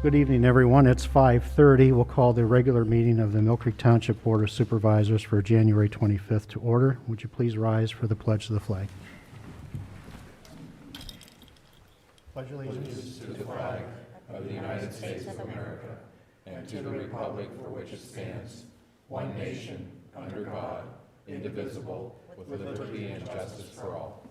Good evening, everyone. It's 5:30. We'll call the regular meeting of the Mill Creek Township Board of Supervisors for January 25th to order. Would you please rise for the pledge of the flag? Pledge allegiance To the flag of the United States of America and to the republic for which it stands, one nation, under God, indivisible, with liberty and justice for all.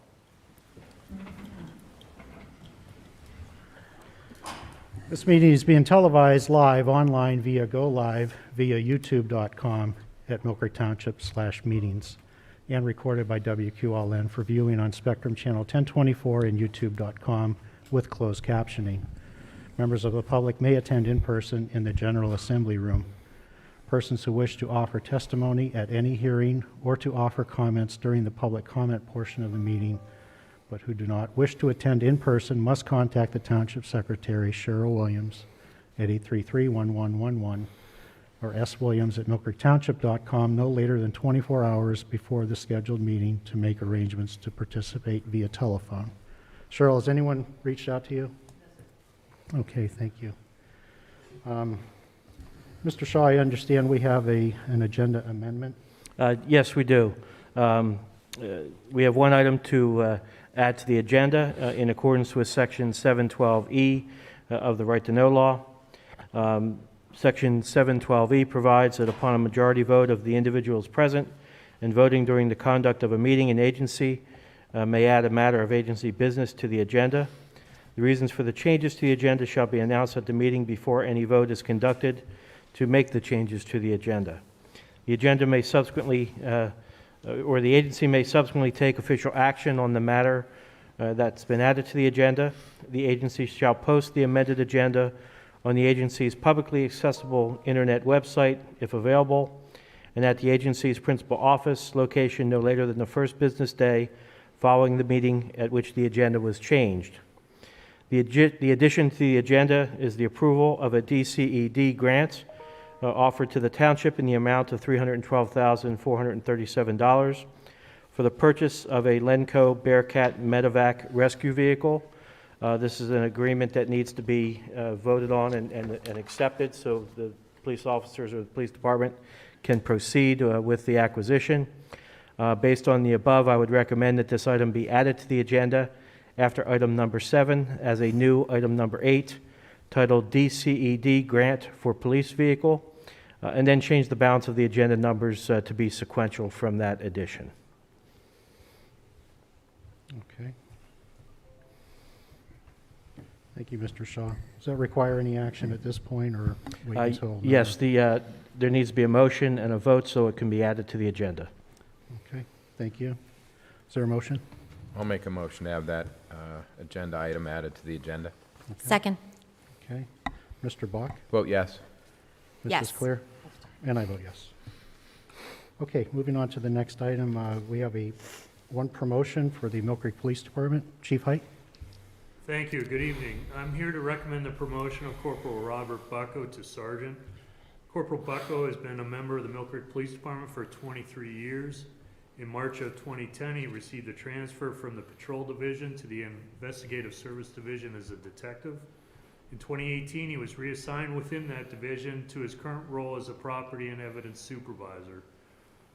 This meeting is being televised live online via GoLive via youtube.com at Mill Creek Township/meetings and recorded by WQLN for viewing on Spectrum Channel 1024 and youtube.com with closed captioning. Members of the public may attend in person in the General Assembly Room. Persons who wish to offer testimony at any hearing or to offer comments during the public comment portion of the meeting but who do not wish to attend in person must contact the Township Secretary, Cheryl Williams, at 833-1111 or swilliams@millcreektownship.com no later than 24 hours before the scheduled meeting to make arrangements to participate via telephone. Cheryl, has anyone reached out to you? Okay, thank you. Mr. Shaw, I understand we have an agenda amendment. Yes, we do. We have one item to add to the agenda in accordance with Section 712E of the Right to Know Law. Section 712E provides that upon a majority vote of the individuals present and voting during the conduct of a meeting, an agency may add a matter of agency business to the agenda. The reasons for the changes to the agenda shall be announced at the meeting before any vote is conducted to make the changes to the agenda. The agenda may subsequently or the agency may subsequently take official action on the matter that's been added to the agenda. The agency shall post the amended agenda on the agency's publicly accessible internet website, if available, and at the agency's principal office location no later than the first business day following the meeting at which the agenda was changed. The addition to the agenda is the approval of a Dced grant offered to the Township in the amount of $312,437 for the purchase of a Lenco Bearcat Medevac rescue vehicle. This is an agreement that needs to be voted on and accepted so the police officers or the police department can proceed with the acquisition. Based on the above, I would recommend that this item be added to the agenda after item number 7 as a new item number 8 titled Dced Grant for Police Vehicle, and then change the balance of the agenda numbers to be sequential from that addition. Okay. Thank you, Mr. Shaw. Does that require any action at this point or wait until? Yes, there needs to be a motion and a vote so it can be added to the agenda. Okay, thank you. Is there a motion? I'll make a motion to have that agenda item added to the agenda. Okay. Second. Okay. Mr. Bach? Vote yes. Yes. Mrs. Clear? And I vote yes. Okay, moving on to the next item. We have one promotion for the Mill Creek Police Department. Chief Height? Thank you. Good evening. I'm here to recommend the promotion of Corporal Robert Bucco to Sergeant. Corporal Bucco has been a member of the Mill Creek Police Department for 23 years. In March of 2010, he received a transfer from the Patrol Division to the Investigative Service Division as a detective. In 2018, he was reassigned within that division to his current role as a property and evidence supervisor.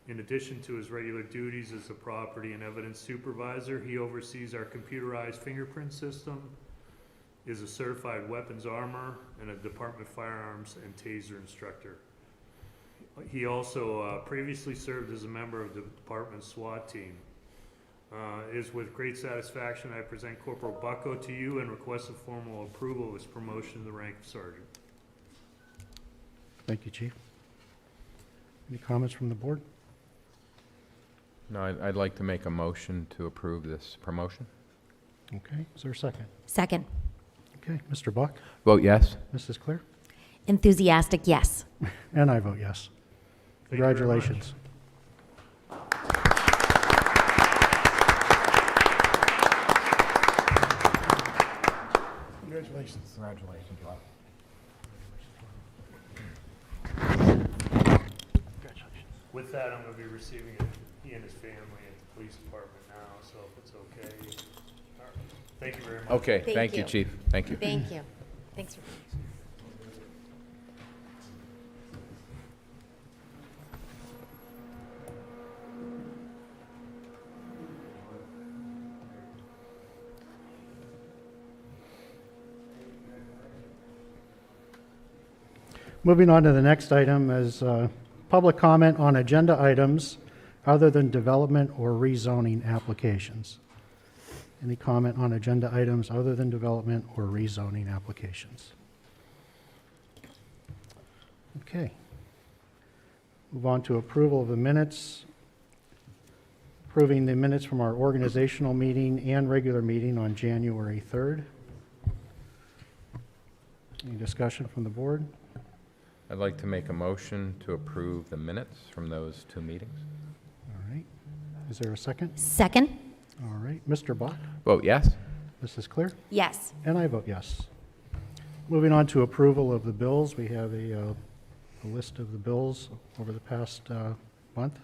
In addition to his regular duties as a property and evidence supervisor, he oversees our computerized fingerprint system, is a certified weapons armor, and a department firearms and taser instructor. He also previously served as a member of the department's SWAT team. It is with great satisfaction I present Corporal Bucco to you and request a formal approval of his promotion to the rank of sergeant. Thank you, Chief. Any comments from the board? No, I'd like to make a motion to approve this promotion. Okay, is there a second? Second. Okay, Mr. Buck? Vote yes. Mrs. Clear? Enthusiastic, yes. And I vote yes. Thank you very much. Congratulations. Congratulations. Congratulations, Rob. With that, I'm going to be receiving it, he and his family at the police department now, so if it's okay. All right. Thank you very much. Okay, Thank thank you, you. Chief. Thank you. Thank you. Thanks for Moving on to the next item is public comment on agenda items other than development or rezoning applications. Any comment on agenda items other than development or rezoning applications? Okay. Move on to approval of the minutes. Approving the minutes from our organizational meeting and regular meeting on January 3rd. Any discussion from the board? I'd like to make a motion to approve the minutes from those two meetings. All right. Is there a second? Second? All right. Mr. Bach? Vote yes. Mrs. Clear? Yes. And I vote yes. Moving on to approval of the bills, we have a list of the bills over the past month.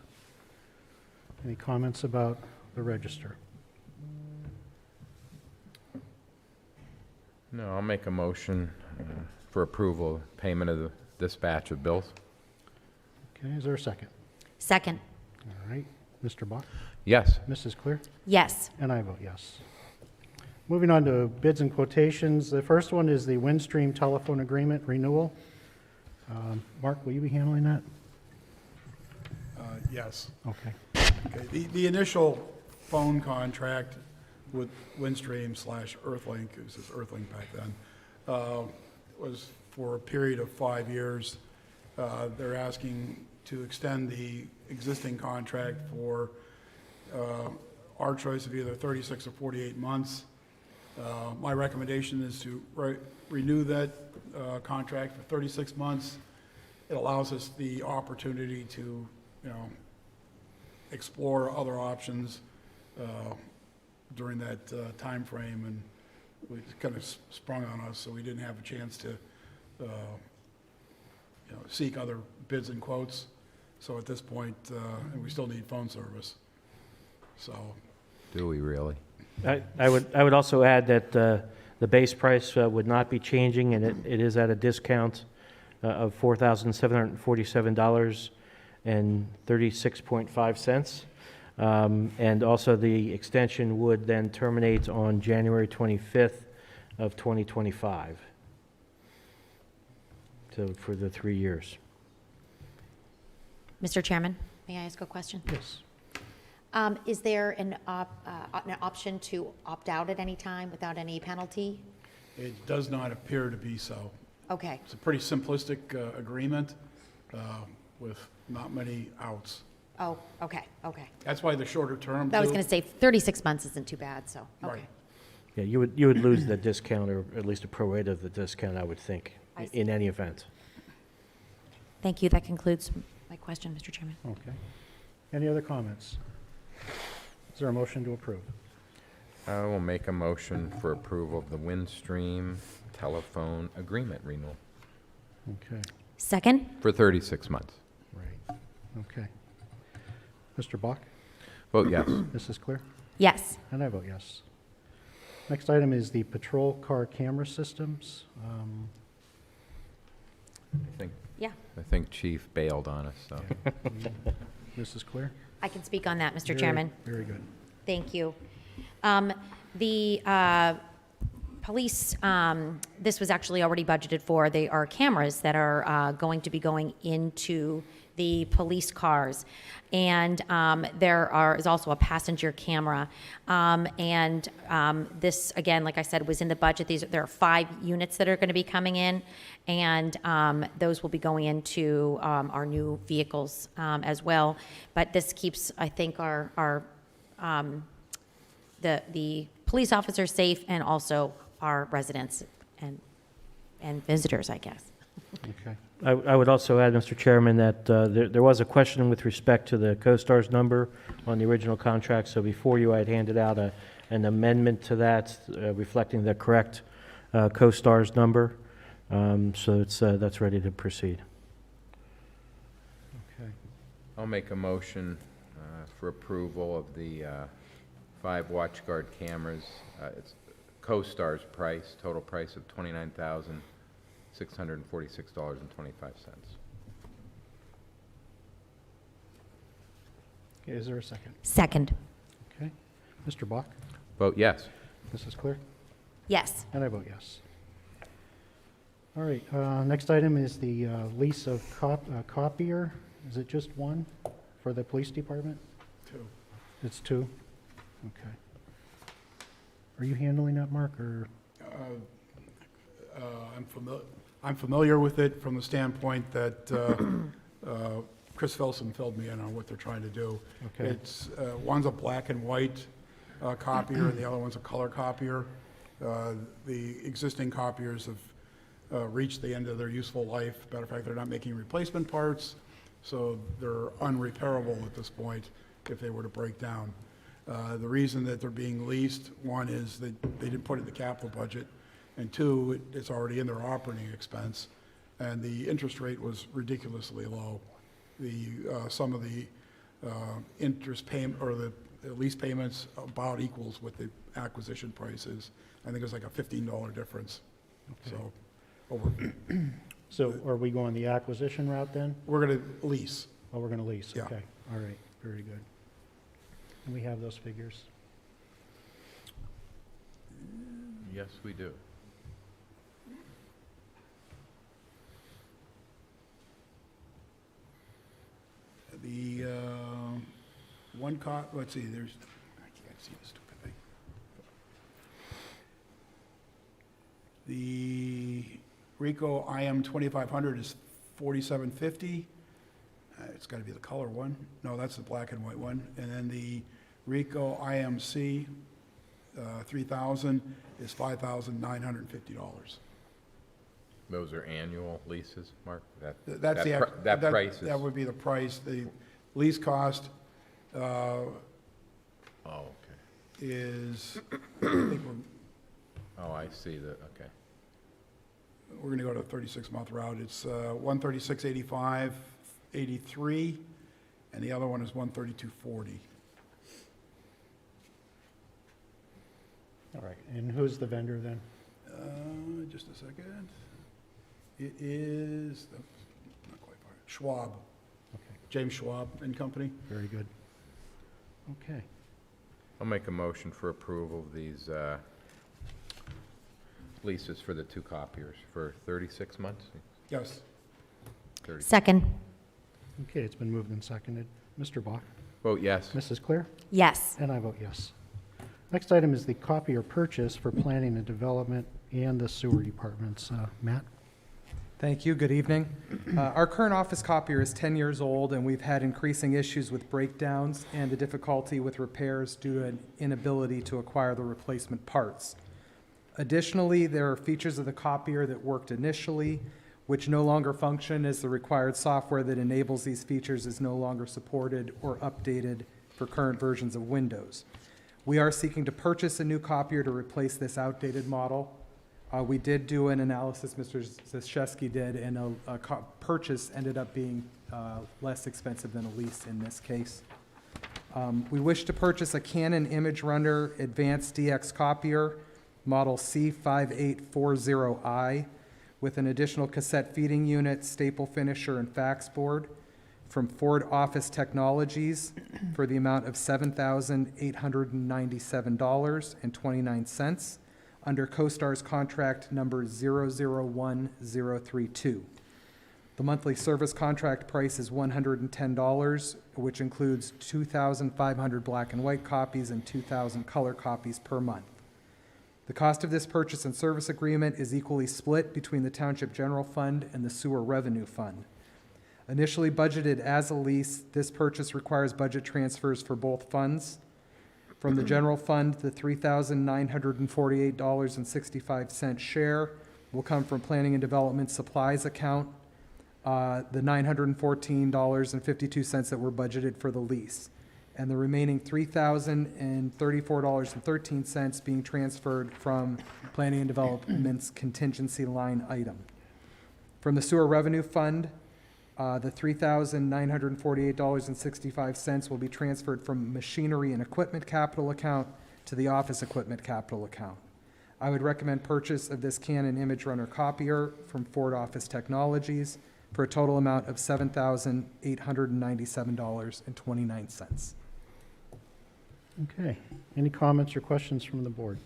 Any comments about the register? No, I'll make a motion for approval, payment of this batch of bills. Okay, is there a second? Second? All right. Mr. Bach? Yes. Mrs. Clear? Yes. And I vote yes. Moving on to bids and quotations. The first one is the Windstream telephone agreement renewal. Mark, will you be handling that? Yes. Okay. Okay. The initial phone contract with Windstream/Earthlink, it was just Earthlink back then, was for a period of 5 years. They're asking to extend the existing contract for our choice of either 36 or 48 months. My recommendation is to renew that contract for 36 months. It allows us the opportunity to, explore other options during that time frame, and it kind of sprung on us, so we didn't have a chance to seek other bids and quotes. So at this point, and we still need phone service. So Do we really? I would also add that the base price would not be changing, and it is at a discount of $4,747.36.5. And also the extension would then terminate on January 25th of 2025. So for the 3 years. Mr. Chairman, may I ask a question? Yes. Is there an option to opt out at any time without any penalty? it does not appear to be so. Okay. It's a pretty simplistic agreement with not many outs. Oh, okay, okay. That's why the shorter term, I was too. going to say 36 months isn't too bad, so, okay. Right. Yeah, you would lose the discount, or at least a pro rata of the discount, I would think, I see. in any event. Thank you. That concludes my question, Mr. Chairman. Okay. Any other comments? Is there a motion to approve? I will make a motion for approval of the Windstream telephone agreement renewal Okay, Second? for 36 months. right. Okay. Mr. Bach? Vote yes. Mrs. Clear? Yes. And I vote yes. Next item is the patrol car camera systems. Yeah. I think Chief bailed on us, so. Mrs. Clear? I can speak on that, Mr. Very- Chairman. Very good. Thank you. The police, this was actually already budgeted for. They are cameras that are going to be going into the police cars. And there is also a passenger camera. This, again, like I said, was in the budget. There are 5 units that are going to be coming in, and those will be going into our new vehicles as well. But this keeps, I think, the police officers safe, and also our residents and visitors, I guess. Okay. I would also add, Mr. Chairman, that there was a question with respect to the co-stars number on the original contract. So before you, I had handed out an amendment to that reflecting the correct co-stars number. So that's ready to proceed. Okay. I'll make a motion for approval of the 5 WatchGuard cameras. It's CoStar's price, total price of $29,646.25. Okay, is there a second? Second. Okay. Mr. Bach? Vote yes. Mrs. Clear? Yes. And I vote yes. All right, next item is the lease of Copier. Is it just one for the police department? 2. It's 2? Okay. Are you handling that, Mark, or? I'm familiar with it from the standpoint that Chris Felson filled me in on what they're trying to do. Okay. It's, one's a black and white copier, and the other one's a color copier. The existing copiers have reached the end of their useful life. Matter of fact, they're not making replacement parts, so they're unrepairable at this point if they were to break down. The reason that they're being leased, one is that they didn't put it in the capital budget, and two, it's already in their operating expense, and the interest rate was ridiculously low. Some of the interest payment, or the lease payments about equals what the acquisition price is. I think it's like a $15 difference. Okay. So, over, So are we going the acquisition route then? we're gonna lease. Oh, we're going to lease? Yeah. Okay, all right, very good. And we have those figures? Yes, we do. The let's see, I can't see the stupid thing. The Rico IM 2500 is $47.50. It's got to be the color one. No, that's the black and white one. And then the Rico IMC 3000 is $5,950. Those are annual leases, Mark? That's That price is... That would be the price. The lease cost Oh, okay. is, I think Oh, I see the, okay. we're going to go to a 36-month route. It's 136.85, 83, and the other one is 132.40. All right, and who's the vendor then? Just a second. It is, not quite far, Schwab, Okay, James Schwab and Company. very good. Okay, I'll make a motion for approval of these leases for the 2 copiers for 36 months? Yes. 30. Second. okay, it's been moved and seconded. Mr. Bach? Vote yes. Mrs. Clear? Yes. And I vote yes. Next item is the copier purchase for planning and development and the sewer departments. Matt? Thank you. Good evening. Our current office copier is 10 years old, and we've had increasing issues with breakdowns and the difficulty with repairs due to an inability to acquire the replacement parts. Additionally, there are features of the copier that worked initially, which no longer function as the required software that enables these features is no longer supported or updated for current versions of Windows. We are seeking to purchase a new copier to replace this outdated model. We did do an analysis, Mr. Zaszewski did, and a purchase ended up being less expensive than a lease in this case. We wish to purchase a Canon Image Runner Advanced DX copier, model C5840i, with an additional cassette feeding unit, staple finisher, and fax board from Ford Office Technologies for the amount of $7,897.29 under CoStar's contract number 001032. The monthly service contract price is $110, which includes 2,500 black and white copies and 2,000 color copies per month. The cost of this purchase and service agreement is equally split between the Township General Fund and the Sewer Revenue Fund. Initially budgeted as a lease, this purchase requires budget transfers for both funds. From the general fund, the $3,948.65 share will come from Planning and Development Supplies account, the $914.52 that were budgeted for the lease, and the remaining $3,034.13 being transferred from Planning and Development's contingency line item. From the Sewer Revenue Fund, the $3,948.65 will be transferred from machinery and equipment capital account to the office equipment capital account. I would recommend purchase of this Canon Image Runner copier from Ford Office Technologies for a total amount of $7,897.29. Okay, any comments or questions from the board?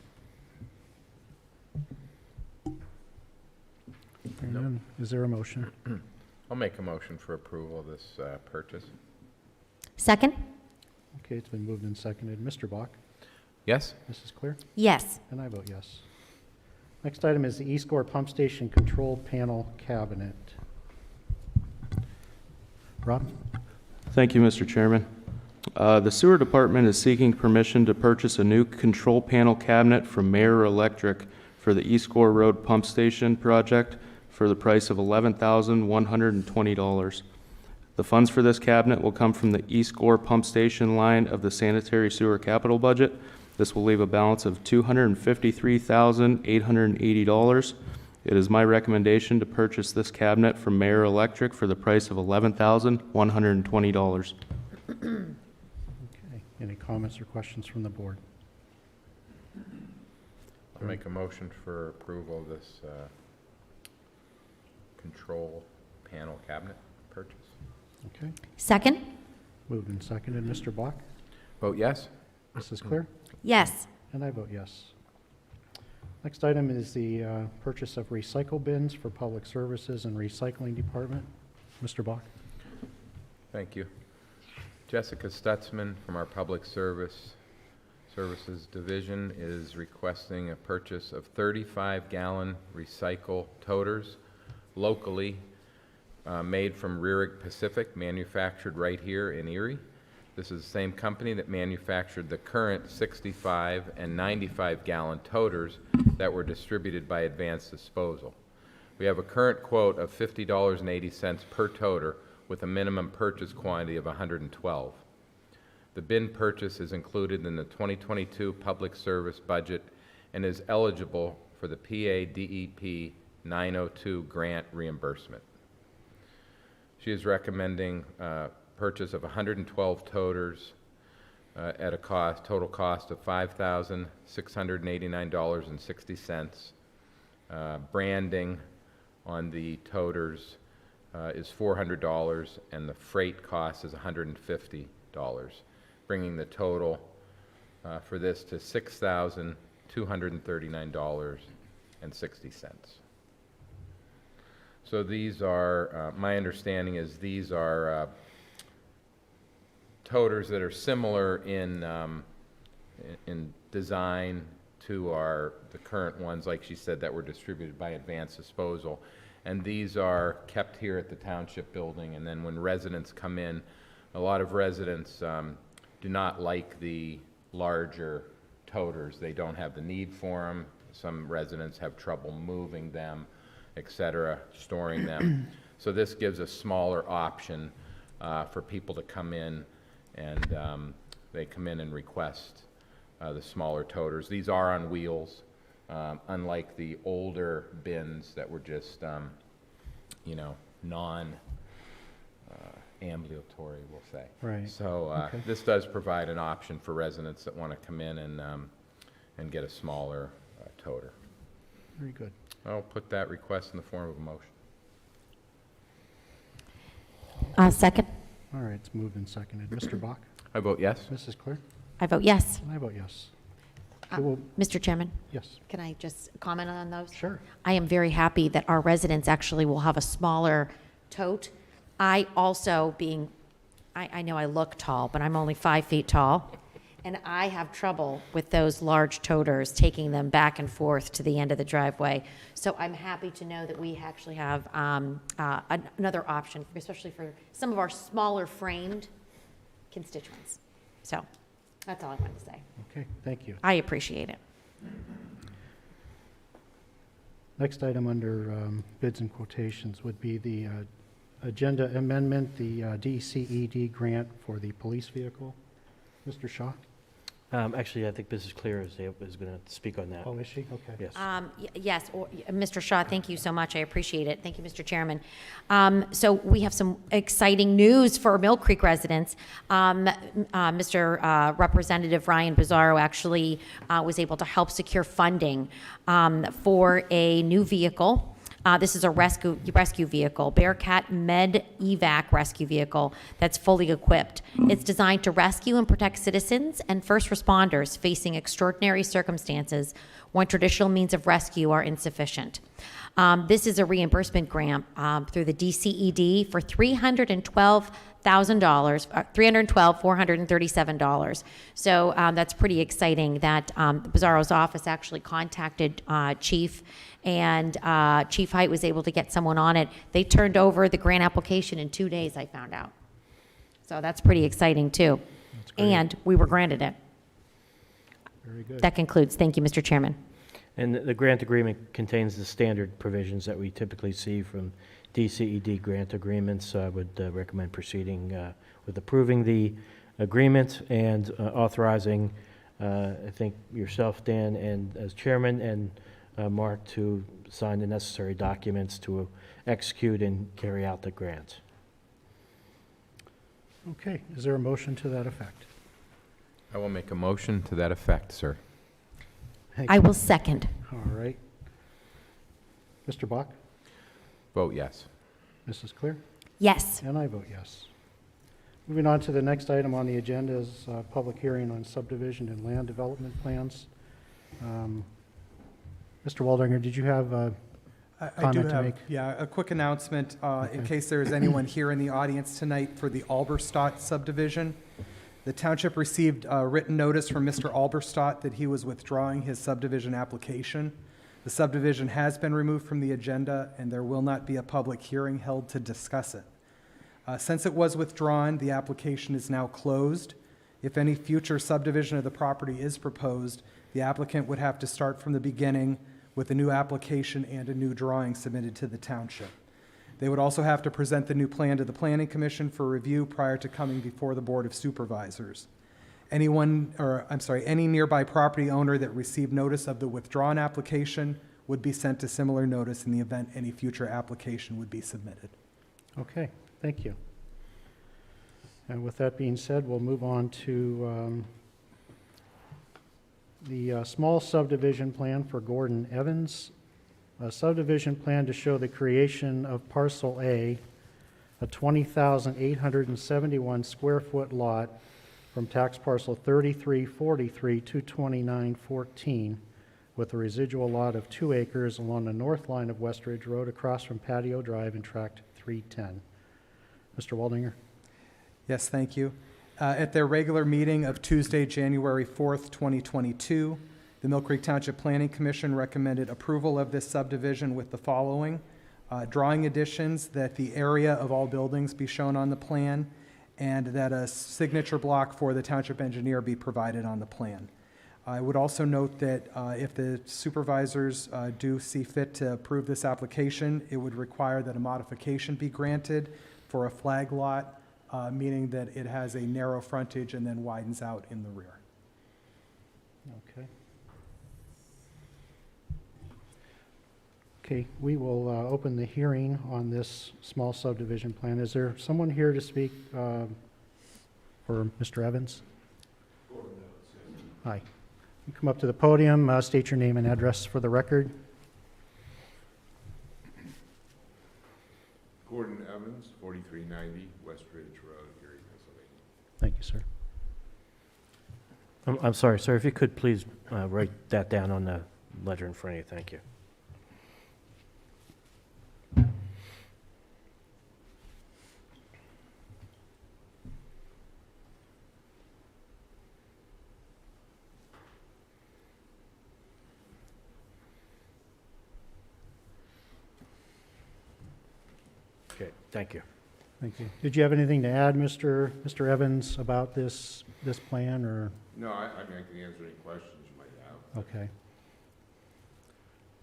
Hearing none, is there a motion? I'll make a motion for approval of this purchase. Second? Okay, it's been moved and seconded. Mr. Bach? Yes? Mrs. Clear? Yes. And I vote yes. Next item is the E-Score Pump Station Control Panel Cabinet. Rob? Thank you, Mr. Chairman. The Sewer Department is seeking permission to purchase a new control panel cabinet from Mayer Electric for the East Gore Road Pump Station project for the price of $11,120. The funds for this cabinet will come from the East Gore Pump Station line of the Sanitary Sewer Capital Budget. This will leave a balance of $253,880. It is my recommendation to purchase this cabinet from Mayer Electric for the price of $11,120. Okay, any comments or questions from the board? I'll make a motion for approval of this control panel cabinet purchase. Okay, Second? moved and seconded. Mr. Bach? Vote yes? Mrs. Clear? Yes. And I vote yes. Next item is the purchase of recycle bins for Public Services and Recycling Department. Mr. Bach? Thank you. Jessica Stutzman from our Public Services Division is requesting a purchase of 35-gallon recycle toters locally made from Rearig Pacific, manufactured right here in Erie. This is the same company that manufactured the current 65 and 95-gallon toters that were distributed by Advanced Disposal. We have a current quote of $50.80 per toter with a minimum purchase quantity of 112. The bin purchase is included in the 2022 public service budget and is eligible for the PA-DEP 902 grant reimbursement. She is recommending purchase of 112 toters at a total cost of $5,689.60. Branding on the toters is $400, and the freight cost is $150, bringing the total for this to $6,239.60. So these are, my understanding is these are toters that are similar in design to the current ones, like she said, that were distributed by Advanced Disposal. And these are kept here at the Township building, and then when residents come in, a lot of residents do not like the larger toters. They don't have the need for them. Some residents have trouble moving them, etc., storing them. So this gives a smaller option for people to come in, and they come in and request the smaller toters. These are on wheels, unlike the older bins that were just, non-ambulatory, we'll say. Right. So Okay. this does provide an option for residents that want to come in and get a smaller toter. Very good. I'll put that request in the form of a motion. Second? All right, it's moved and seconded. Mr. Bach? I vote yes. Mrs. Clear? I vote yes. And I vote yes. Okay, well, Mr. Chairman, yes, can I just comment on those? sure. I am very happy that our residents actually will have a smaller tote. I also I know I look tall, but I'm only 5 feet tall, and I have trouble with those large toters, taking them back and forth to the end of the driveway. So I'm happy to know that we actually have another option, especially for some of our smaller framed constituents. So that's all I wanted to say. Okay, thank you. I appreciate it. Next item under bids and quotations would be the agenda amendment, the DCED grant for the police vehicle. Mr. Shaw? Actually, I think Mrs. Clear is going to speak on that. Oh, is she? Okay. Yes. Yes, Mr. Shaw, thank you so much. I appreciate it. Thank you, Mr. Chairman. So we have some exciting news for Mill Creek residents. Mr. Representative Ryan Bizzaro actually was able to help secure funding for a new vehicle This is a rescue vehicle, Bearcat Med Evac rescue vehicle that's fully equipped. It's designed to rescue and protect citizens and first responders facing extraordinary circumstances when traditional means of rescue are insufficient. This is a reimbursement grant through the DCED for $312,437. So that's pretty exciting that Bizarro's office actually contacted Chief, and Chief Height was able to get someone on it. They turned over the grant application in 2 days, I found out. So that's pretty exciting too. And we were granted it. Very good. That concludes. Thank you, Mr. Chairman. And the grant agreement contains the standard provisions that we typically see from DCED grant agreements. I would recommend proceeding with approving the agreement and authorizing, I think, yourself, Dan, and as chairman, and Mark to sign the necessary documents to execute and carry out the grant. Okay, is there a motion to that effect? I will make a motion to that effect, sir. Thank I you. will second. All right. Mr. Bach? Vote yes. Mrs. Clear? Yes. And I vote yes. Moving on to the next item on the agenda is public hearing on subdivision and land development plans. Mr. Waldinger, did you have a I do comment to have, make? yeah, a quick announcement in Okay. case there is anyone here in the audience tonight for the Alberstadt subdivision. The township received a written notice from Mr. Alberstadt that he was withdrawing his subdivision application. The subdivision has been removed from the agenda, and there will not be a public hearing held to discuss it. Since it was withdrawn, the application is now closed. If any future subdivision of the property is proposed, the applicant would have to start from the beginning with a new application and a new drawing submitted to the township. They would also have to present the new plan to the Planning Commission for review prior to coming before the Board of Supervisors. Any nearby property owner that received notice of the withdrawn application would be sent a similar notice in the event any future application would be submitted. Okay, thank you. And with that being said, we'll move on to the small subdivision plan for Gordon Evans. A subdivision plan to show the creation of Parcel A, a 20,871 square foot lot from tax parcel 3343 to 2914, with a residual lot of 2 acres along the north line of West Ridge Road across from Patio Drive and Tract 310. Mr. Waldinger? Yes, thank you. At their regular meeting of Tuesday, January 4th, 2022, the Mill Creek Township Planning Commission recommended approval of this subdivision with the following: drawing additions, that the area of all buildings be shown on the plan, and that a signature block for the township engineer be provided on the plan. I would also note that if the supervisors do see fit to approve this application, it would require that a modification be granted for a flag lot, meaning that it has a narrow frontage and then widens out in the rear. Okay. Okay, we will open the hearing on this small subdivision plan. Is there someone here to speak for Mr. Evans? Hi. You come up to the podium, state your name and address for the record. Gordon Evans, 4390 West Ridge Road, Erie, Pennsylvania. Thank you, sir. I'm sorry, sir, if you could please write that down on the ledger in front of you. Thank you. Okay, thank you. Thank you. Did you have anything to add, Mr. Evans, about this plan, or? No, I mean, I can answer any questions you might have. Okay. Are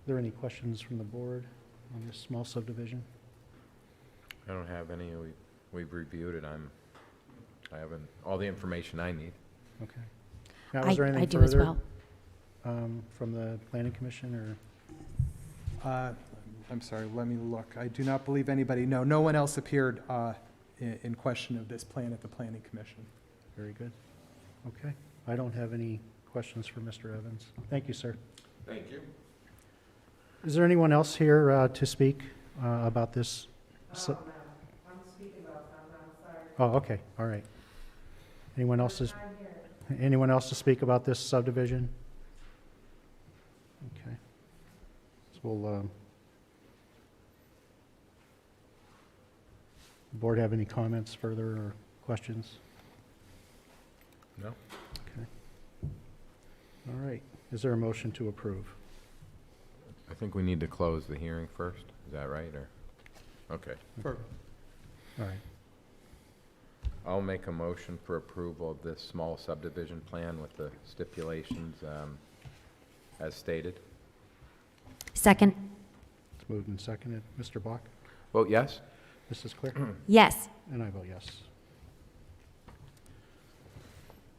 there any questions from the board on this small subdivision? I don't have any. We've reviewed it. I haven't, all the information I need. Okay. Now, was there I anything do as further well. from the planning commission, or? I'm sorry, let me look. I do not believe anybody, no one else appeared in question of this plan at the Planning Commission. Very good. Okay. I don't have any questions for Mr. Evans. Thank you, sir. Thank you. Is there anyone else here to speak about this? I'm speaking about something, I'm sorry. Oh, okay, all right. Anyone else to speak about this subdivision? Okay. So we'll, board have any comments further or questions? No? Okay. All right. Is there a motion to approve? I think we need to close the hearing first. Is that right, or? Okay. All right. I'll make a motion for approval of this small subdivision plan with the stipulations as stated. Second. It's moved and seconded. Mr. Bach? Vote yes? Mrs. Clear? Yes. And I vote yes.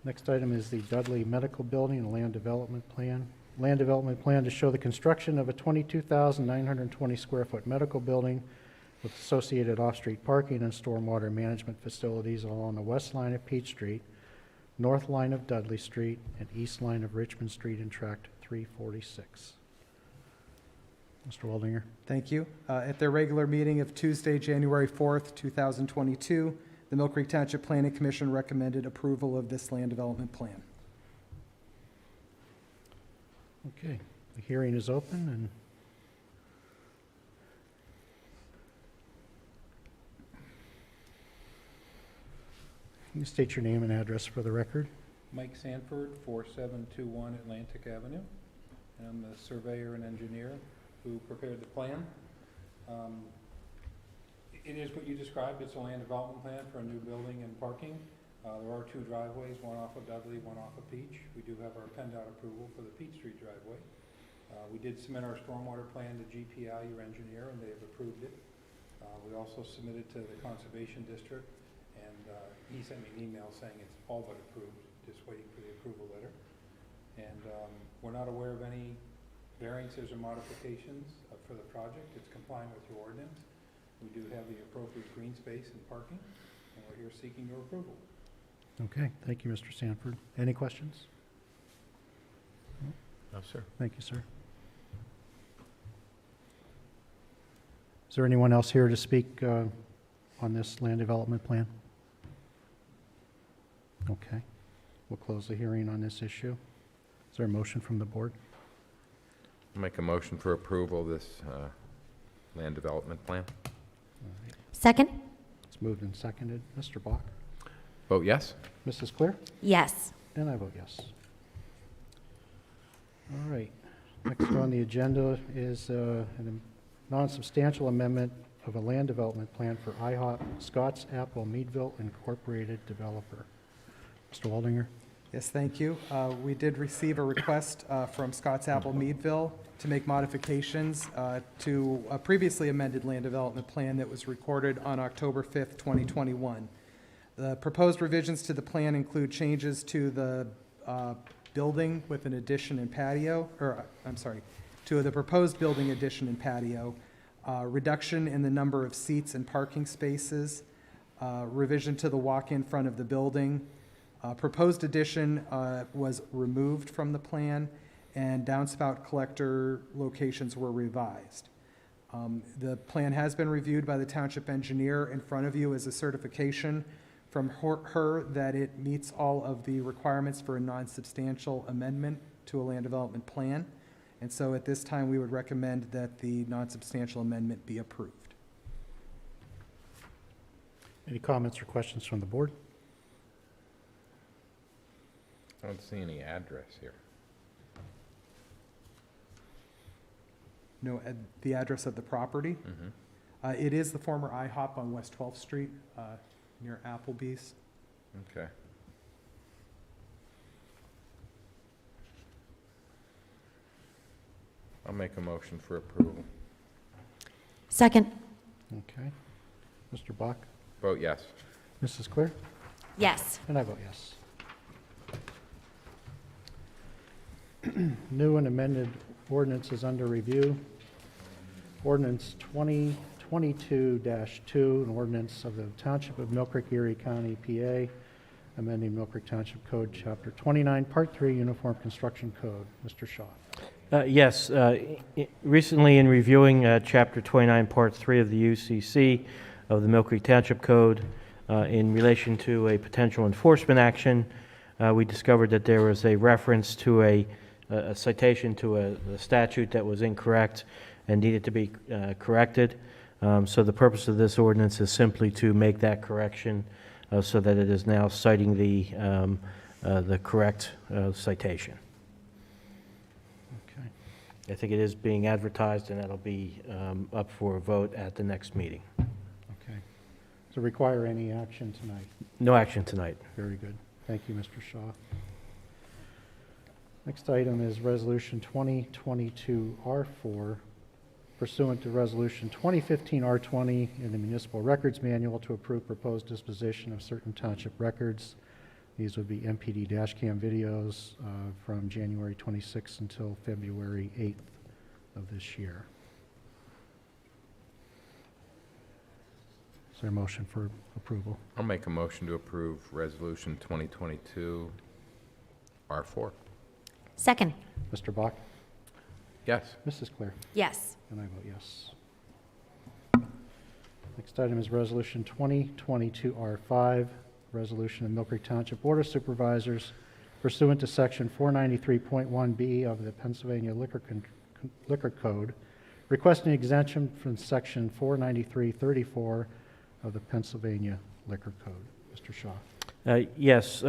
Next item is the Dudley Medical Building and Land Development Plan. Land Development Plan to show the construction of a 22,920 square foot medical building with associated off-street parking and stormwater management facilities along the west line of Peach Street, north line of Dudley Street, and east line of Richmond Street in Tract 346. Mr. Waldinger? Thank you. At their regular meeting of Tuesday, January 4th, 2022, the Mill Creek Township Planning Commission recommended approval of this land development plan. Okay, the hearing is open, and you state your name and address for the record. Mike Sanford, 4721 Atlantic Avenue. And I'm the surveyor and engineer who prepared the plan. It is what you described. It's a land development plan for a new building and parking. There are two driveways, one off of Dudley, one off of Peach. We do have our PennDOT approval for the Peach Street driveway. We did submit our stormwater plan to GPI, your engineer, and they have approved it. We also submitted to the Conservation District, and he sent me an email saying it's all but approved, just waiting for the approval letter. And we're not aware of any variances or modifications for the project. It's complying with your ordinance. We do have the appropriate green space and parking, and we're here seeking your approval. Okay, thank you, Mr. Sanford. Any questions? No, sir. Thank you, sir. Is there anyone else here to speak on this land development plan? Okay, we'll close the hearing on this issue. Is there a motion from the board? I'll make a motion for approval of this land development plan. All right. Second. It's moved and seconded. Mr. Bach? Vote yes? Mrs. Clear? Yes. And I vote yes. All right. Next on the agenda is a non-substantial amendment of a land development plan for IHOP Scotts Apple Meadville Incorporated Developer. Mr. Waldinger? Yes, thank you. We did receive a request from Scotts Apple Meadville to make modifications to a previously amended land development plan that was recorded on October 5th, 2021. The proposed revisions to the plan include changes to the building with an addition and patio, or I'm sorry, to the proposed building addition and patio, reduction in the number of seats and parking spaces, revision to the walk-in front of the building. Proposed addition was removed from the plan, and downspout collector locations were revised. The plan has been reviewed by the township engineer. In front of you is a certification from her that it meets all of the requirements for a non-substantial amendment to a land development plan. And so at this time, we would recommend that the non-substantial amendment be approved. Any comments or questions from the board? I don't see any address here. No, the address of the property? Mm-hmm. It is the former IHOP on West 12th Street, near Applebee's. Okay. I'll make a motion for approval. Second. Okay. Mr. Bach? Vote yes. Mrs. Clear? Yes. And I vote yes. New and amended ordinance is under review. Ordinance 2022-2, an ordinance of the Township of Mill Creek, Erie County, PA, amending Mill Creek Township Code, Chapter 29, Part 3, Uniform Construction Code. Mr. Shaw. Yes, recently in reviewing Chapter 29, Part 3 of the UCC of the Mill Creek Township Code in relation to a potential enforcement action, we discovered that there was a reference to a citation to a statute that was incorrect and needed to be corrected. So the purpose of this ordinance is simply to make that correction so that it is now citing the correct citation. Okay. I think it is being advertised, and that'll be up for a vote at the next meeting. Okay. Does it require any action tonight? No action tonight. Very good. Thank you, Mr. Shaw. Next item is Resolution 2022-R4, pursuant to Resolution 2015-R20 in the Municipal Records Manual to approve proposed disposition of certain township records. These would be MPD dashcam videos from January 26th until February 8th of this year. Is there a motion for approval? I'll make a motion to approve Resolution 2022-R4. Second. Mr. Bach? Yes. Mrs. Claire? Yes. And I vote yes. Next item is Resolution 2022-R5, resolution of Mill Creek Township Board of Supervisors pursuant to Section 493.1B of the Pennsylvania Liquor Code, requesting exemption from Section 493.34 of the Pennsylvania Liquor Code. Mr. Shaw. Yes.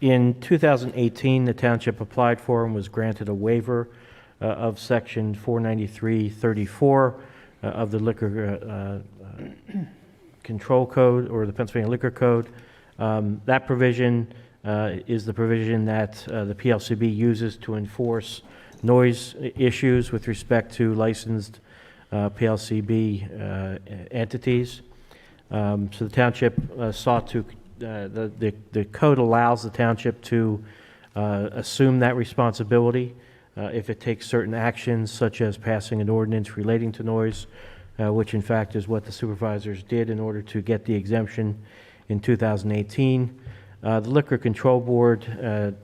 In 2018, the township applied for and was granted a waiver of Section 493.34 of the Liquor Control Code, or the Pennsylvania Liquor Code. That provision is the provision that the PLCB uses to enforce noise issues with respect to licensed PLCB entities. So the township sought to, the code allows the township to assume that responsibility if it takes certain actions, such as passing an ordinance relating to noise, which in fact is what the supervisors did in order to get the exemption in 2018. The Liquor Control Board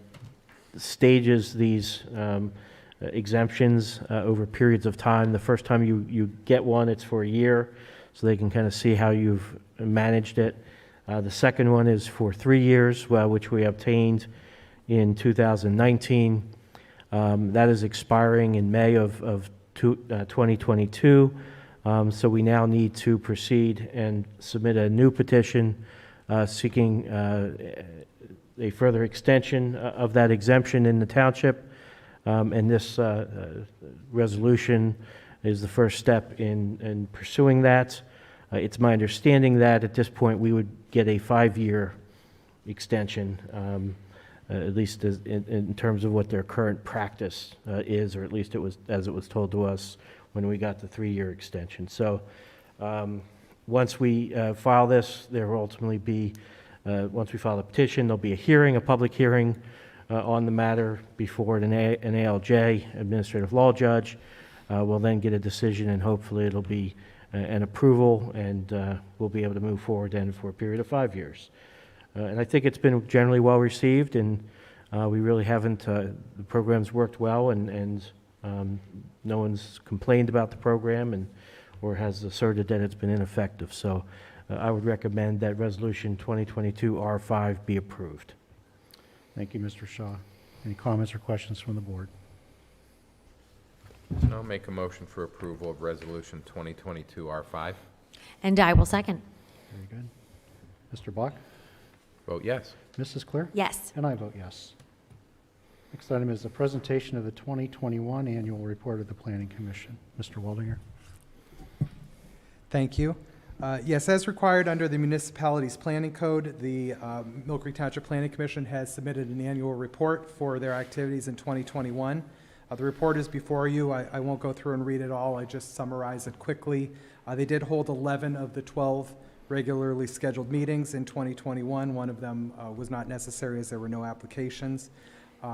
stages these exemptions over periods of time. The first time you get one, it's for a year, so they can kind of see how you've managed it. The second one is for 3 years, which we obtained in 2019. That is expiring in May of 2022. So we now need to proceed and submit a new petition seeking a further extension of that exemption in the township. And this resolution is the first step in pursuing that. It's my understanding that at this point we would get a 5-year extension, at least in terms of what their current practice is, or at least it was as it was told to us when we got the 3-year extension. So once we file this, there will ultimately be, once we file the petition, there'll be a hearing, a public hearing on the matter before an ALJ, administrative law judge. We'll then get a decision, and hopefully it'll be an approval, and we'll be able to move forward then for a period of 5 years. And I think it's been generally well received, and we really haven't, the program's worked well, and no one's complained about the program or has asserted that it's been ineffective. So I would recommend that Resolution 2022-R5 be approved. Thank you, Mr. Shaw. Any comments or questions from the board? I'll make a motion for approval of Resolution 2022-R5. And I will second. Very good. Mr. Bach? Vote yes. Mrs. Claire? Yes. And I vote yes. Next item is the presentation of the 2021 annual report of the Planning Commission. Mr. Waldinger. Thank you. Yes, as required under the Municipalities Planning Code, the Mill Creek Township Planning Commission has submitted an annual report for their activities in 2021. The report is before you. I won't go through and read it all. I just summarize it quickly. They did hold 11 of the 12 regularly scheduled meetings in 2021. One of them was not necessary as there were no applications.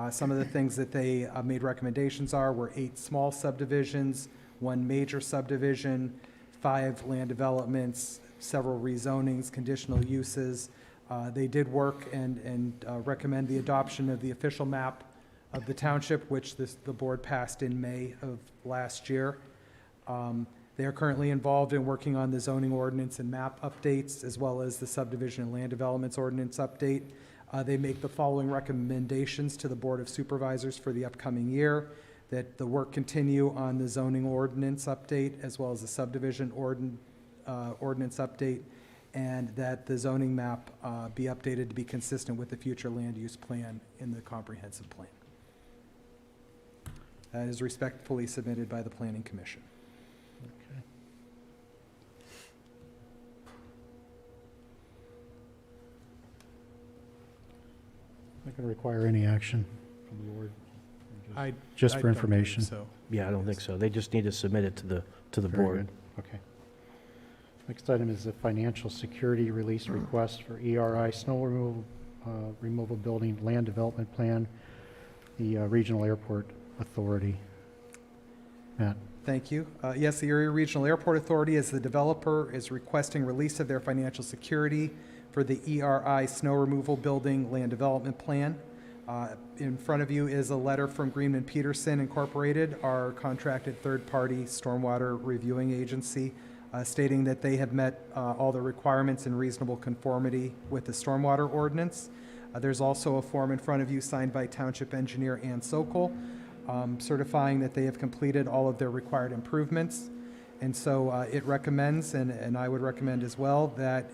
Some of the things that they made recommendations were 8 small subdivisions, 1 major subdivision, 5 land developments, several rezonings, conditional uses. They did work and recommend the adoption of the official map of the township, which the board passed in May of last year. They are currently involved in working on the zoning ordinance and map updates, as well as the subdivision and land developments ordinance update. They make the following recommendations to the Board of Supervisors for the upcoming year: that the work continue on the zoning ordinance update, as well as the subdivision ordinance update, and that the zoning map be updated to be consistent with the future land use plan in the comprehensive plan. That is respectfully submitted by the Planning Commission. Okay. Not going to require any action from the board. Just I for don't information. believe so. Yeah, I don't think so. They just need to submit it to the Very board. good. Okay. Next item is the financial security release request for ERI snow removal building land development plan, the Regional Airport Authority. Matt? Thank you. Yes, the Erie Regional Airport Authority, as the developer, is requesting release of their financial security for the ERI snow removal building land development plan. In front of you is a letter from Greenman Peterson Incorporated, our contracted third-party stormwater reviewing agency, stating that they have met all the requirements in reasonable conformity with the stormwater ordinance. There's also a form in front of you signed by Township Engineer Ann Sokol, certifying that they have completed all of their required improvements. And so it recommends, and I would recommend as well, that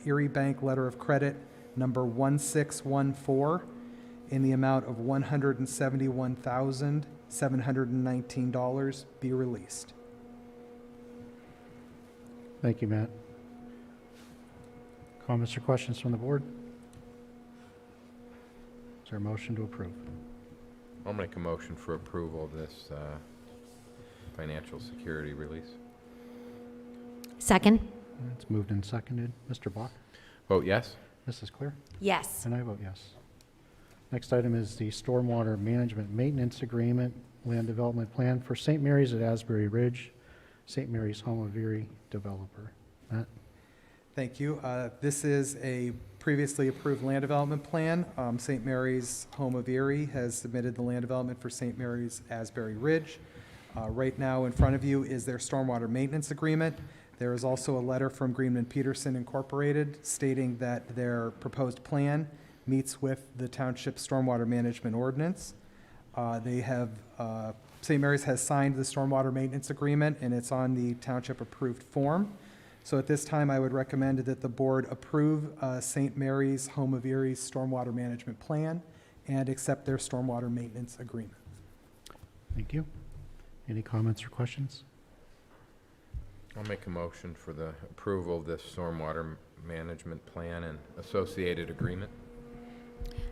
Erie Bank Letter of Credit number 1614 in the amount of $171,719 be released. Thank you, Matt. Comments or questions from the board? Is there a motion to approve? I'll make a motion for approval of this financial security release. Second? It's moved and seconded. Mr. Bach? Vote yes? Mrs. Clear? Yes. And I vote yes. Next item is the Stormwater Management Maintenance Agreement, Land Development Plan for St. Mary's at Asbury Ridge, St. Mary's Home of Erie developer. Matt? Thank you. This is a previously approved land development plan. St. Mary's Home of Erie has submitted the land development for St. Mary's Asbury Ridge. Right now in front of you is their stormwater maintenance agreement. There is also a letter from Greenman Peterson Incorporated stating that their proposed plan meets with the township stormwater management ordinance. St. Mary's has signed the stormwater maintenance agreement, and it's on the township approved form. So at this time, I would recommend that the board approve St. Mary's Home of Erie's stormwater management plan and accept their stormwater maintenance agreement. Thank you. Any comments or questions? I'll make a motion for the approval of this stormwater management plan and associated agreement.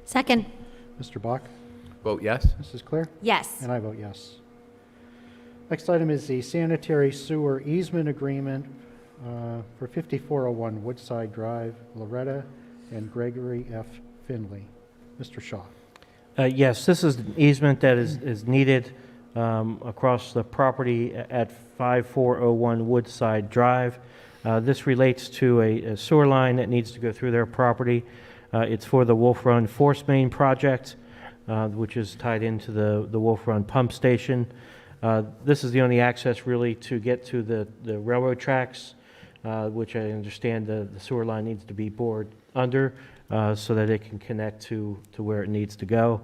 Second? Mr. Bach? Vote yes? Mrs. Clear? Yes. And I vote yes. Next item is the sanitary sewer easement agreement for 5401 Woodside Drive, Loretta and Gregory F. Finley. Mr. Shaw. Yes, this is an easement that is needed across the property at 5401 Woodside Drive. This relates to a sewer line that needs to go through their property. It's for the Wolf Run Force Main project, which is tied into the Wolf Run pump station. This is the only access really to get to the railroad tracks, which I understand the sewer line needs to be bored under so that it can connect to where it needs to go.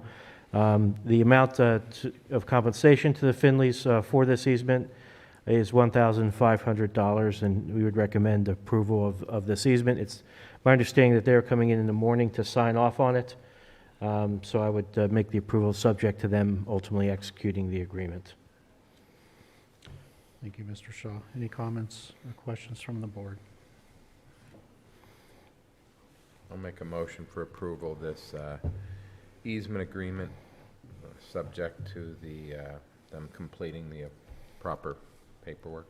The amount of compensation to the Finleys for this easement is $1,500, and we would recommend approval of this easement. It's my understanding that they're coming in the morning to sign off on it, so I would make the approval subject to them ultimately executing the agreement. Thank you, Mr. Shaw. Any comments or questions from the board? I'll make a motion for approval of this easement agreement, subject to them completing the proper paperwork.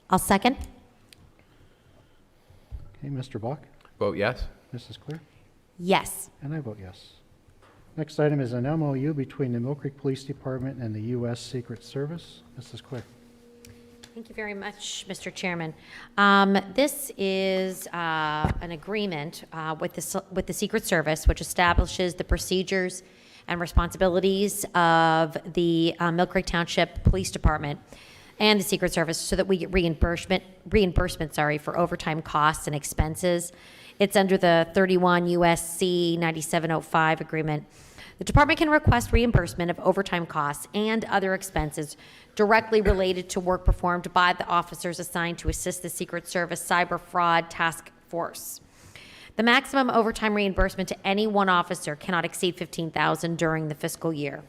I'll second? Okay, Mr. Bach? Vote yes? Mrs. Clear? Yes. And I vote yes. Next item is an MOU between the Mill Creek Police Department and the U.S. Secret Service. Mrs. Clear. Thank you very much, Mr. Chairman. This is an agreement with the Secret Service, which establishes the procedures and responsibilities of the Mill Creek Township Police Department and the Secret Service so that we get reimbursement, for overtime costs and expenses. It's under the 31 USC 9705 agreement. The department can request reimbursement of overtime costs and other expenses directly related to work performed by the officers assigned to assist the Secret Service Cyber Fraud Task Force. The maximum overtime reimbursement to any one officer cannot exceed $15,000 during the fiscal year.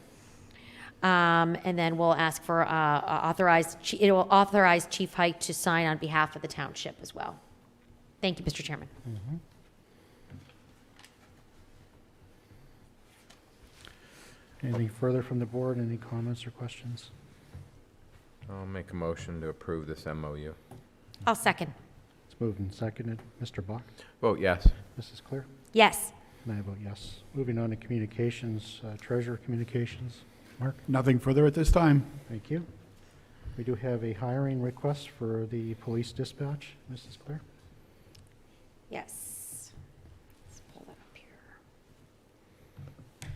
And then we'll ask for it will authorize Chief Hite to sign on behalf of the township as well. Thank you, Mr. Chairman. Anything further from the board? Any comments or questions? I'll make a motion to approve this MOU. I'll second. It's moved and seconded. Mr. Buck? Vote yes. Mrs. Clear? Yes. And I vote yes. Moving on to communications, Treasurer Communications. Mark? Nothing further at this time. Thank you. We do have a hiring request for the police dispatch. Mrs. Clear? Yes. Let's pull that up here. And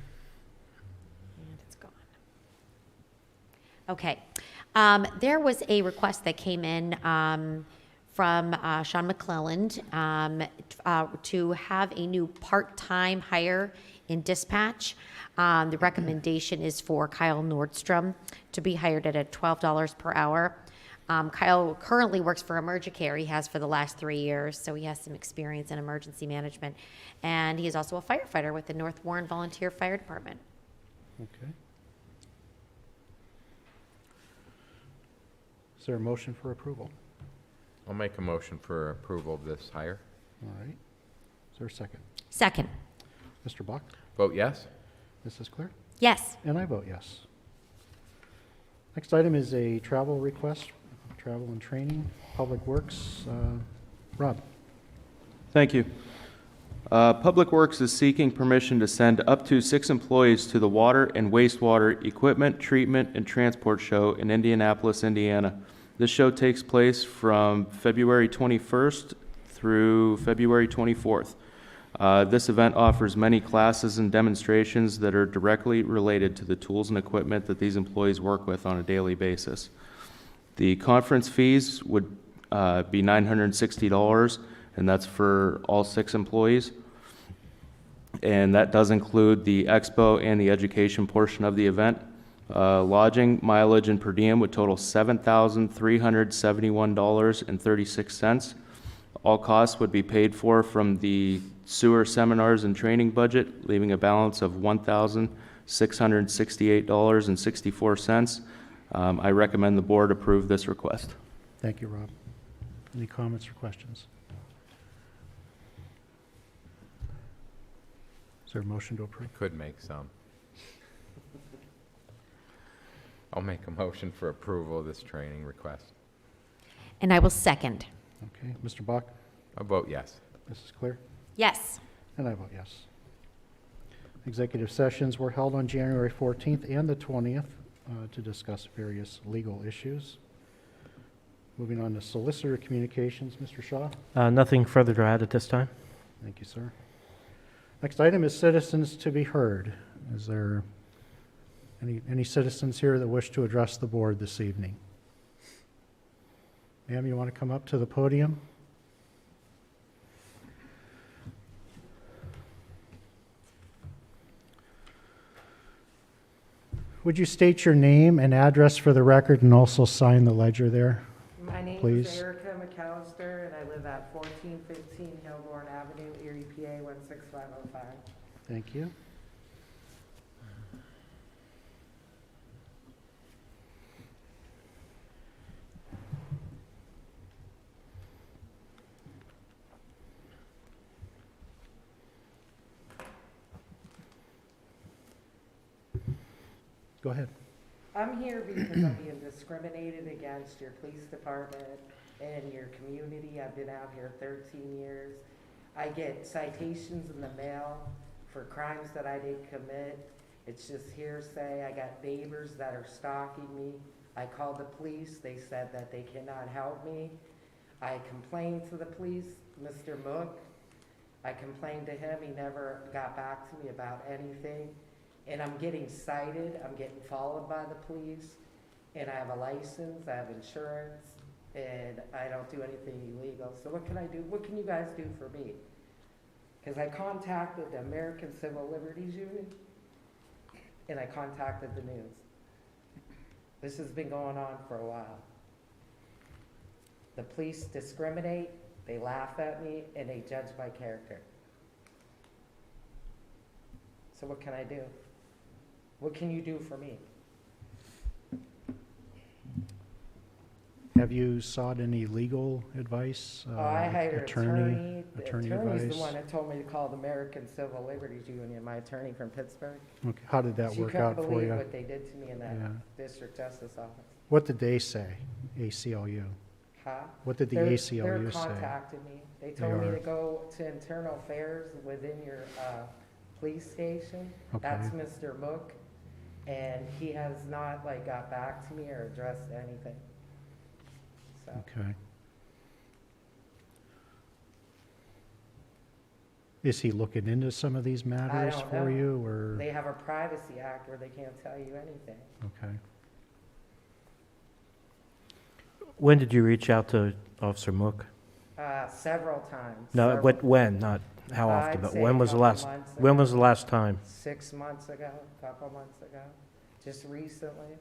it's gone. Okay. There was a request that came in from Sean McClelland to have a new part-time hire in dispatch. The recommendation is for Kyle Nordstrom to be hired at $12 per hour. Kyle currently works for Emergicare. He has for the last 3 years, so he has some experience in emergency management. And he is also a firefighter with the North Warren Volunteer Fire Department. Okay. Is there a motion for approval? I'll make a motion for approval of this hire. All right. Is there a second? Second. Mr. Buck? Vote yes. Mrs. Clear? Yes. And I vote yes. Next item is a travel request, travel and training, Public Works. Rob? Thank you. Public Works is seeking permission to send up to 6 employees to the Water and Wastewater Equipment, Treatment, and Transport Show in Indianapolis, Indiana. This show takes place from February 21st through February 24th. This event offers many classes and demonstrations that are directly related to the tools and equipment that these employees work with on a daily basis. The conference fees would be $960, and that's for all 6 employees. And that does include the expo and the education portion of the event. Lodging, mileage, and per diem would total $7,371.36. All costs would be paid for from the sewer seminars and training budget, leaving a balance of $1,668.64. I recommend the board approve this request. Thank you, Rob. Any comments or questions? Is there a motion to approve? Could make some. I'll make a motion for approval of this training request. And I will second. Okay. Mr. Buck? I'll vote yes. Mrs. Clear? Yes. And I vote yes. Executive sessions were held on January 14th and the 20th to discuss various legal issues. Moving on to Solicitor Communications, Mr. Shaw. Nothing further to add at this time. Thank you, sir. Next item is citizens to be heard. Is there any citizens here that wish to address the board this evening? Ma'am, you want to come up to the podium? Would you state your name and address for the record and also sign the ledger there? My name Please. is Erica McAllister, and I live at 1415 Hillborn Avenue, Erie, PA 16505. Thank you. Go ahead. I'm here because I'm being discriminated against your police department and your community. I've been out here 13 years. I get citations in the mail for crimes that I didn't commit. It's just hearsay. I got neighbors that are stalking me. I called the police. They said that they cannot help me. I complained to the police, Mr. Mook. I complained to him. He never got back to me about anything. and I'm getting cited, I'm getting followed by the police, and I have a license, I have insurance, and I don't do anything illegal. So what can I do? What can you guys do for me? Because I contacted the American Civil Liberties Union, and I contacted the news. This has been going on for a while. The police discriminate, they laugh at me, and they judge my character. So what can I do? What can you do for me? Have you sought any legal advice? I hired an attorney. The attorney attorney's the advice? one that told me to call the American Civil Liberties Union, my attorney from Pittsburgh. Okay, how did that work out She for couldn't believe you? what they did to me in that Yeah. district justice office. What did they say, ACLU? Huh? What did the They're ACLU say? contacting me. They told me are. to go to internal affairs within your police station. Okay. That's Mr. Mook, and he has not like got back to me or addressed anything. So, Okay. Is he looking into some of these matters don't for know. you, or? they have a privacy act where they can't tell you anything. Okay. When did you reach out to Officer Mook? Several times. No, several- when? Not how often, I'd but say when a was the couple last, months when ago. was the last time? 6 months ago, a couple months ago, just recently.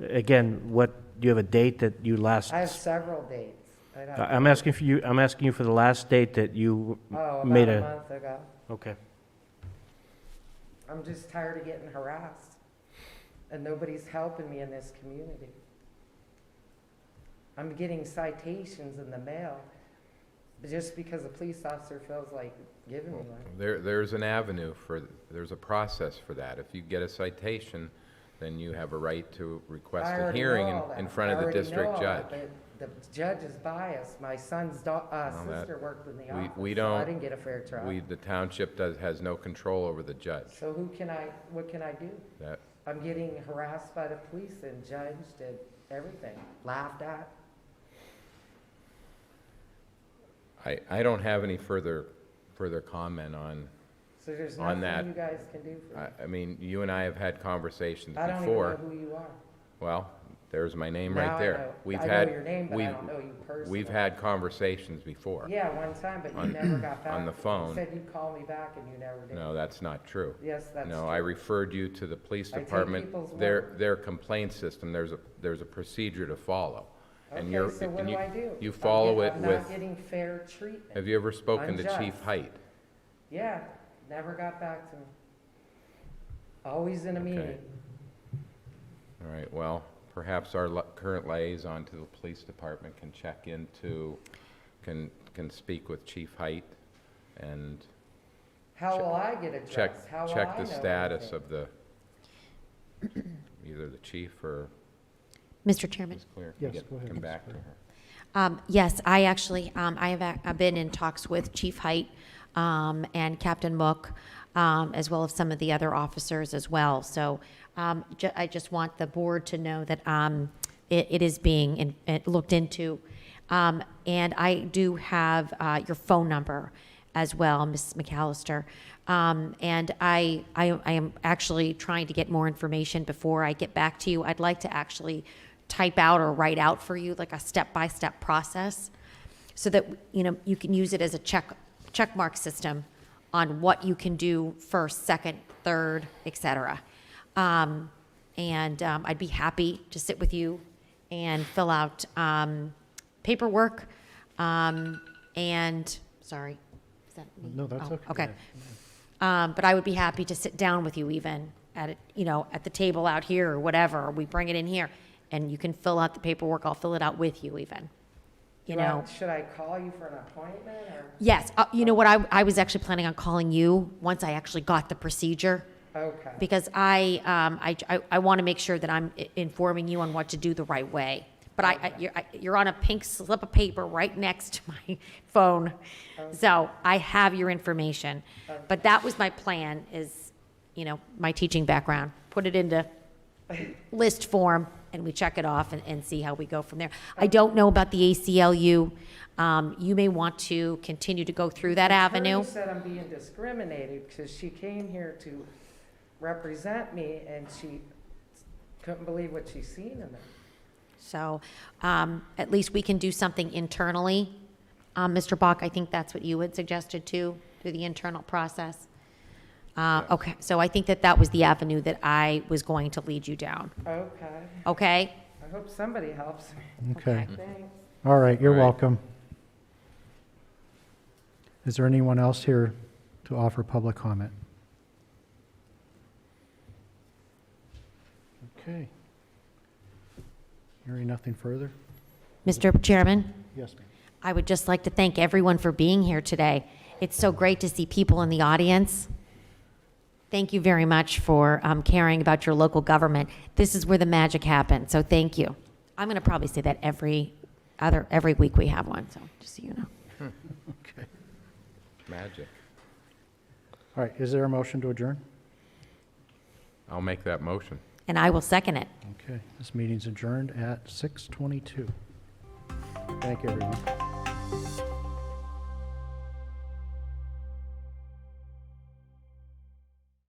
Again, what, do you have a date that you last? I have several dates. I'd have- I'm asking you for the last date that you Oh, made about a month ago. Okay. I'm just tired of getting harassed, and nobody's helping me in this community. I'm getting citations in the mail just because a police officer feels like giving me one. There's an avenue there's a process for that. If you get a citation, then you have a right to request I a already hearing know all in that. front of I the already know district all judge. that, but the judge is biased. My son's that- sister worked in the office, we so I don't- didn't get a fair trial. The township has no control over the judge. So what can I do? That, I'm getting harassed by the police and judged and everything, laughed at. I don't have any further comment on So there's On nothing that, you guys can do for me. I mean, you and I have had conversations I don't even before. know who you are. Well, there's my name Now right I there. know. We've I had know your name, but I we've- don't know you personally. We've had conversations before. Yeah, one time, but you on- never got back. on the to me. phone. You said you'd call me back and you never did. No, that's not true. Yes, that's true. No, I referred you to the police I take department. people's Their complaint system, there's a procedure to follow. And you're, Okay, so what and do I do? you follow it I'm with, not getting fair treatment. have you ever spoken to Chief Unjust. Height? Yeah, never got back to me. Always in a Okay. meeting. All right, well, perhaps our current liaison to the police department can check into, can speak with Chief Height and How will I get addressed? How will I check the know status anything? of the, either the chief or Mr. Chairman? Ms. Clear. Yes, go ahead, Come Ms. back to Clear. her. Yes, I actually, I've been in talks with Chief Height and Captain Mook, as well as some of the other officers as well. So I just want the board to know that it is being looked into. And I do have your phone number as well, Ms. McAllister. And I am actually trying to get more information before I get back to you. I'd like to actually type out or write out for you like a step-by-step process so that, you can use it as a check mark system on what you can do first, second, third, et cetera. I'd be happy to sit with you and fill out paperwork. Sorry, is that me? No, that's Oh, okay. Okay. But I would be happy to sit down with you even at the table out here or whatever, or we bring it in here, and you can fill out the paperwork. I'll fill it out with you even, Should I call you for an appointment or? Yes, you know what, I was actually planning on calling you once I actually got the procedure, Okay. because I want to make sure that I'm informing you on what to do the right way. But you're on a pink slip of paper right next to my phone, so I have your information. But that was my plan, is, my teaching background, put it into list form, and we check it off and see how we go from there. I don't know about the ACLU. You may want to continue to go through that avenue. The attorney said I'm being discriminated because she came here to represent me, and she couldn't believe what she's seen in them. So at least we can do something internally. Mr. Bach, I think that's what you had suggested too, through the internal process. Okay, so I think that that was the avenue that I was going to lead you down. Okay. Okay? I hope somebody helps me. Okay. Thanks. All right, you're All right. welcome. Is there anyone else here to offer public comment? Okay. Hearing nothing further? Mr. Chairman, Yes, ma'am. I would just like to thank everyone for being here today. It's so great to see people in the audience. Thank you very much for caring about your local government. This is where the magic happens, so thank you. I'm going to probably say that every week we have one, so just so you know. Okay. Magic. All right, is there a motion to adjourn? I'll make that motion. And I will second it. Okay, this meeting's adjourned at 6:22. Thank you, everyone.